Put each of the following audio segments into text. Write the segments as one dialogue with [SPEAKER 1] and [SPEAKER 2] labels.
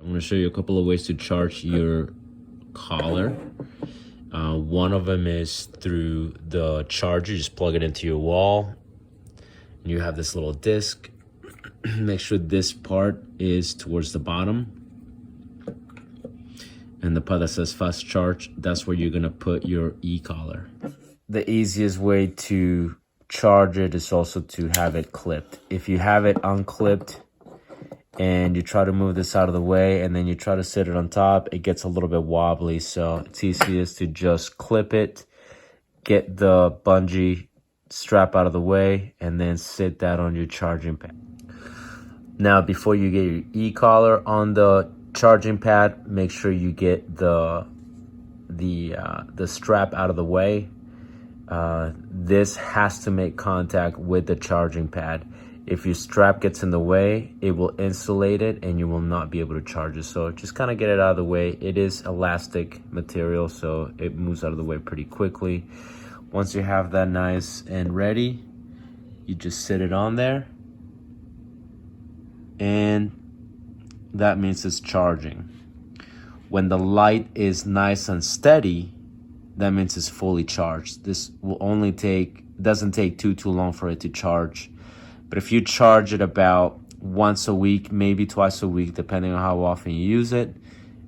[SPEAKER 1] I'm going to show you a couple of ways to charge your collar. One of them is through the charger. You just plug it into your wall. And you have this little disc. Make sure this part is towards the bottom. And the part that says fast charge, that's where you're going to put your e-collar. The easiest way to charge it is also to have it clipped. If you have it unclipped and you try to move this out of the way and then you try to sit it on top, it gets a little bit wobbly. So it's easiest to just clip it, get the bungee strap out of the way, and then sit that on your charging pad. Now, before you get your e-collar on the charging pad, make sure you get the strap out of the way. This has to make contact with the charging pad. If your strap gets in the way, it will insulate it and you will not be able to charge it. So just kind of get it out of the way. It is elastic material, so it moves out of the way pretty quickly. Once you have that nice and ready, you just sit it on there. And that means it's charging. When the light is nice and steady, that means it's fully charged. This will only doesn't take too long for it to charge. But if you charge it about once a week, maybe twice a week, depending on how often you use it,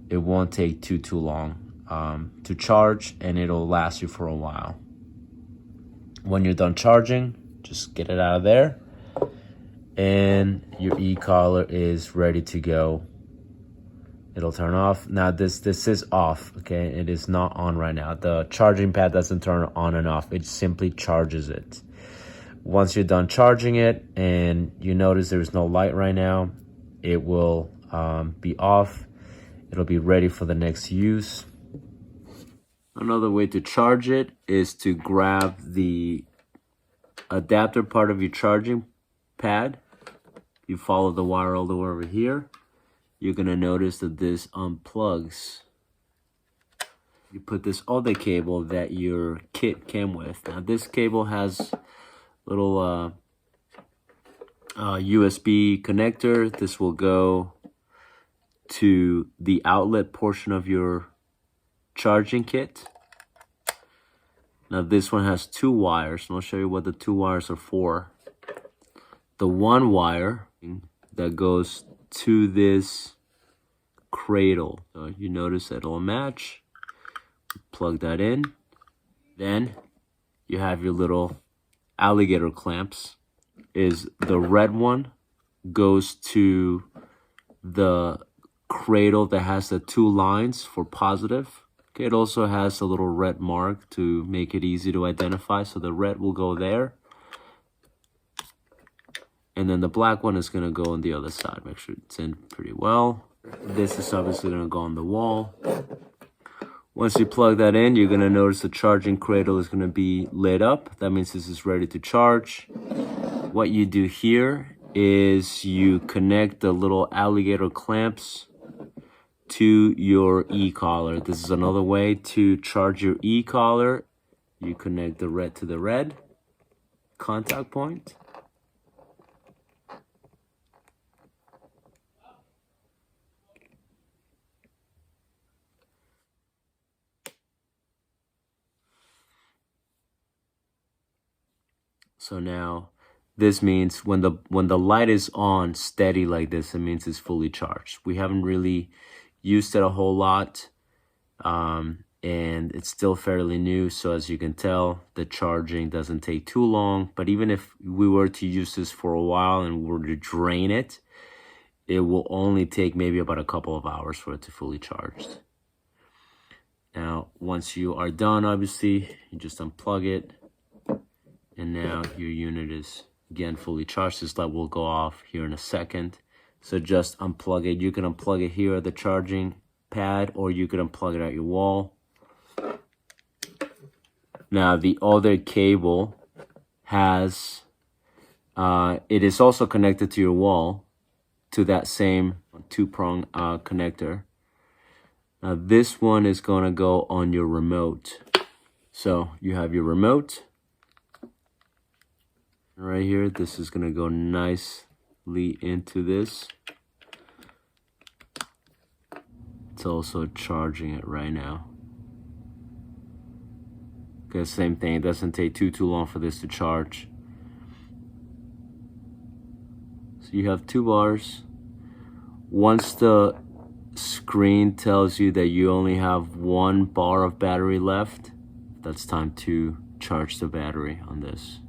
[SPEAKER 1] it won't take too long to charge, and it'll last you for a while. When you're done charging, just get it out of there, and your e-collar is ready to go. It'll turn off. Now this is off, okay? It is not on right now. The charging pad doesn't turn on and off. It simply charges it. Once you're done charging it and you notice there's no light right now, it will be off. It'll be ready for the next use. Another way to charge it is to grab the adapter part of your charging pad. You follow the wire all the way over here. You're going to notice that this unplugs. You put this other cable that your kit came with. Now this cable has little USB connector. This will go to the outlet portion of your charging kit. Now this one has two wires, and I'll show you what the two wires are for. The one wire that goes to this cradle. So you notice that it'll match. Plug that in. Then you have your little alligator clamps. Is the red one goes to the cradle that has the two lines for positive. Okay, it also has a little red mark to make it easy to identify. So the red will go there. And then the black one is going to go on the other side. Make sure it's in pretty well. This is obviously going to go on the wall. Once you plug that in, you're going to notice the charging cradle is going to be lit up. That means this is ready to charge. What you do here is you connect the little alligator clamps to your e-collar. This is another way to charge your e-collar. You connect the red to the red contact point. So now this means when the light is on steady like this, it means it's fully charged. We haven't really used it a whole lot, and it's still fairly new. So as you can tell, the charging doesn't take too long. But even if we were to use this for a while and were to drain it, it will only take maybe about a couple of hours for it to fully charged. Now, once you are done, obviously, you just unplug it. And now your unit is, again, fully charged. This light will go off here in a second. So just unplug it. You can unplug it here at the charging pad, or you can unplug it at your wall. Now, the other cable has, it is also connected to your wall, to that same two-prong connector. Now, this one is going to go on your remote. So you have your remote. Right here, this is going to go nicely into this. It's also charging it right now. Because same thing, it doesn't take too long for this to charge. So you have 2 bars. Once the screen tells you that you only have 1 bar of battery left, that's time to charge the battery on this.